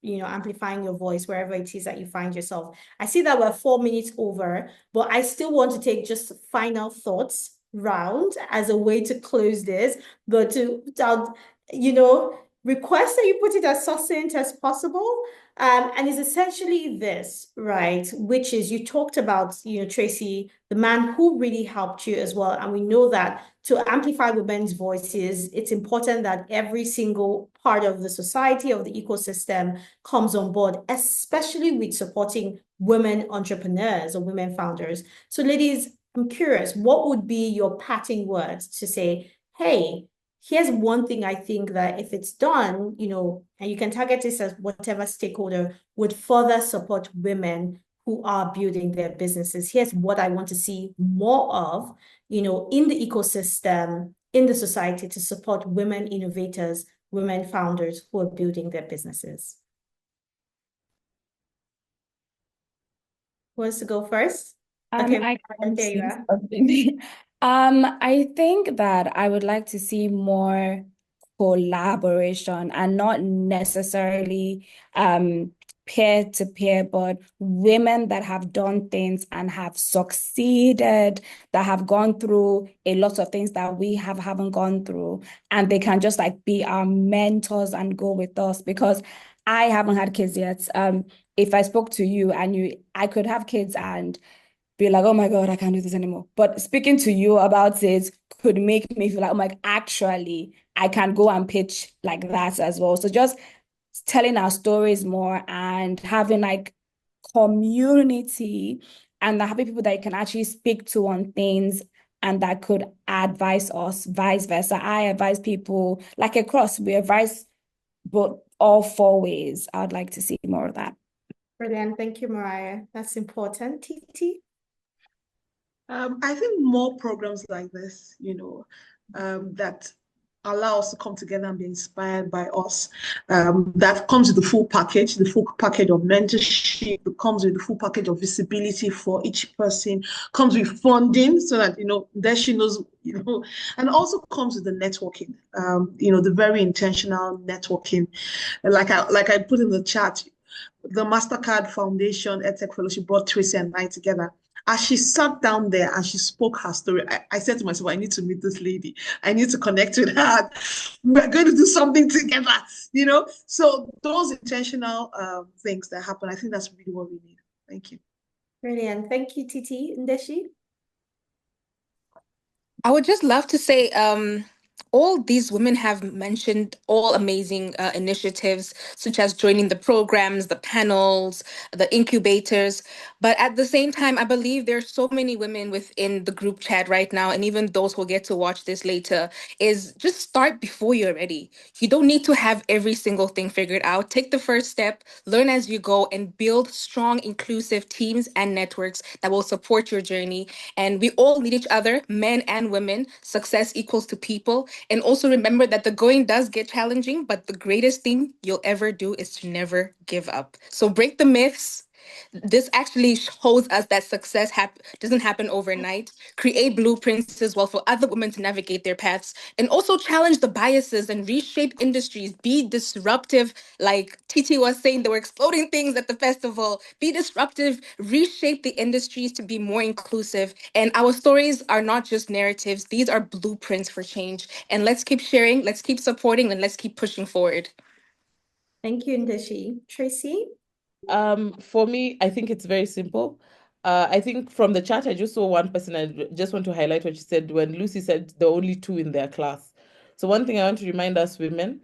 amplifying your voice wherever it is that you find yourself. I see that we're 4 minutes over, but I still want to take just final thoughts round as a way to close this, but request that you put it as succinct as possible. And it's essentially this, right? Which is, you talked about, Tracy, the man who really helped you as well. And we know that to amplify women's voices, it's important that every single part of the society, of the ecosystem, comes on board, especially with supporting women entrepreneurs or women founders. So ladies, I'm curious, what would be your parting words to say, hey, here's one thing I think that if it's done, and you can target this as whatever stakeholder would further support women who are building their businesses. Here's what I want to see more of, in the ecosystem, in the society, to support women innovators, women founders who are building their businesses. Who wants to go first? Okay, I can there you see are. something. I think that I would like to see more collaboration and not necessarily peer to peer, but women that have done things and have succeeded, that have gone through a lot of things that we haven't gone through, and they can just like be our mentors and go with us, because I haven't had kids yet. If I spoke to you and I could have kids and be like, oh my God, I can't do this anymore. But speaking to you about it could make me feel like, oh my, actually, I can go and pitch like that as well. So just telling our stories more and having like community, and having people that you can actually speak to on things and that could advise us, vice versa. I advise people like across, we advise both all four ways. I'd like to see more of that. Brilliant. Thank you, Mariah. That's important. Titi? I think more programs like this, that allow us to come together and be inspired by us. That comes with the full package of mentorship, it comes with the full package of visibility for each person, comes with funding so that, that she knows, and also comes with the networking, the very intentional networking. Like I put in the chat, the MasterCard Foundation EdTech Fellowship brought Tracy and I together. As she sat down there and she spoke her story, I said to myself, I need to meet this lady. I need to connect with her. We're going to do something together, you know? So those intentional things that happen, I think that's really what we need. Thank you. Brilliant. Thank you, Titi. Ndeshi? I would just love to say, all these women have mentioned all amazing initiatives, such as joining the programs, the panels, the incubators. But at the same time, I believe there are so many women within the group chat right now, and even those who get to watch this later, is just start before you're ready. You don't need to have every single thing figured out. Take the first step, learn as you go, and build strong, inclusive teams and networks that will support your journey. And we all need each other, men and women. Success equals to people. And also remember that the going does get challenging, but the greatest thing you'll ever do is to never give up. So break the myths. This actually shows us that success doesn't happen overnight. Create blueprints as well for other women to navigate their paths, and also challenge the biases and reshape industries. Be disruptive, like Titi was saying, they were exploding things at the festival. Be disruptive, reshape the industries to be more inclusive. And our stories are not just narratives, these are blueprints for change. And let's keep sharing, let's keep supporting, and let's keep pushing forward. Thank you, Ndeshi. Tracy? For me, I think it's very simple. I think from the chat, I just saw one person. I just want to highlight what she said when Lucy said there are only two in their class. So one thing I want to remind us women,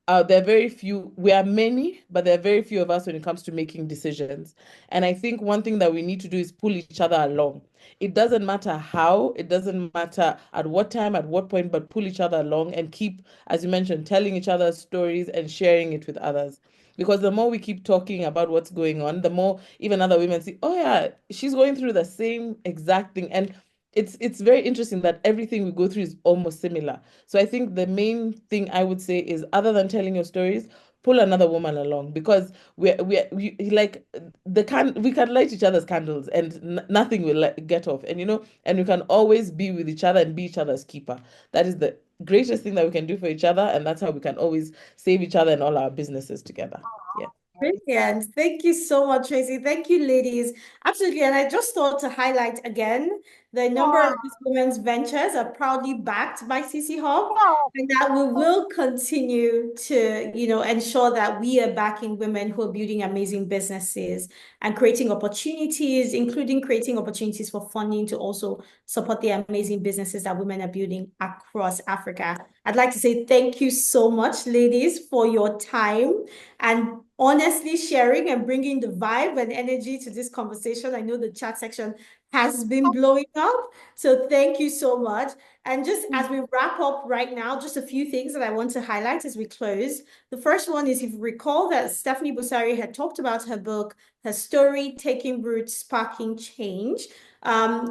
there are very few, we are many, but there are very few of us when it comes to making decisions. And I think one thing that we need to do is pull each other along. It doesn't matter how, it doesn't matter at what time, at what point, but pull each other along and keep, as you mentioned, telling each other stories and sharing it with others. Because the more we keep talking about what's going on, the more even other women see, oh yeah, she's going through the same exact thing. And it's very interesting that everything we go through is almost similar. So I think the main thing I would say is, other than telling your stories, pull another woman along, because we like we can light each other's candles and nothing will get off. And and we can always be with each other and be each other's keeper. That is the greatest thing that we can do for each other, and that's how we can always save each other and all our businesses together. Yeah. Brilliant. Thank you so much, Tracy. Thank you, ladies. Absolutely. And I just thought to highlight again, the number of these women's ventures are proudly backed by CC Hub, and that we will continue to, ensure that we are backing women who are building amazing businesses and creating opportunities, including creating opportunities for funding to also support the amazing businesses that women are building across Africa. I'd like to say thank you so much, ladies, for your time and honestly sharing and bringing the vibe and energy to this conversation. I know the chat section has been blowing up. So thank you so much. And just as we wrap up right now, just a few things that I want to highlight as we close. The first one is, if you recall that Stephanie Busari had talked about her book, her story, Taking Root, Sparking Change.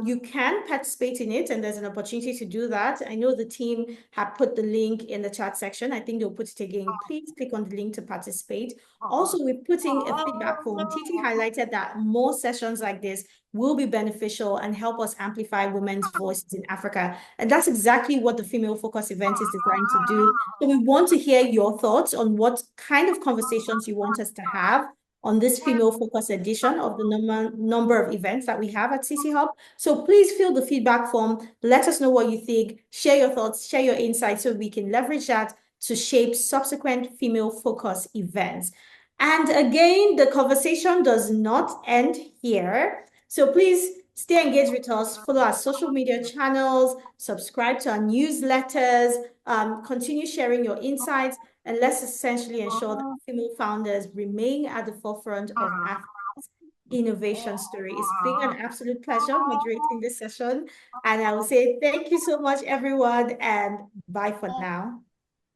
You can participate in it, and there's an opportunity to do that. I know the team have put the link in the chat section. I think they'll put it again. Please click on the link to participate. Also, we're putting a feedback form. Titi highlighted that more sessions like this will be beneficial and help us amplify women's voices in Africa. And that's exactly what the Female Focus event is designed to do. So we want to hear your thoughts on what kind of conversations you want us to have on this female focus edition of the number of events that we have at CC Hub. So please fill the feedback form. Let us know what you think. Share your thoughts, share your insights, so we can leverage that to shape subsequent female focus events. And again, the conversation does not end here. So please stay engaged with us, follow our social media channels, subscribe to our newsletters, continue sharing your insights, and let's essentially ensure that female founders remain at the forefront of Africa's innovation story. It's been an absolute pleasure moderating this session. And I will say thank you so much, everyone, and bye for now.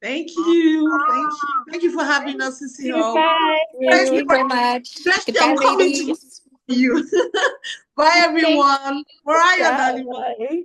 Thank you. Thank you. Thank you for having us, CC Hub. Bye. Thank you so much. Bestie, Goodbye, I'm coming to ladies. you. Bye, everyone. Mariah, darling. Bye.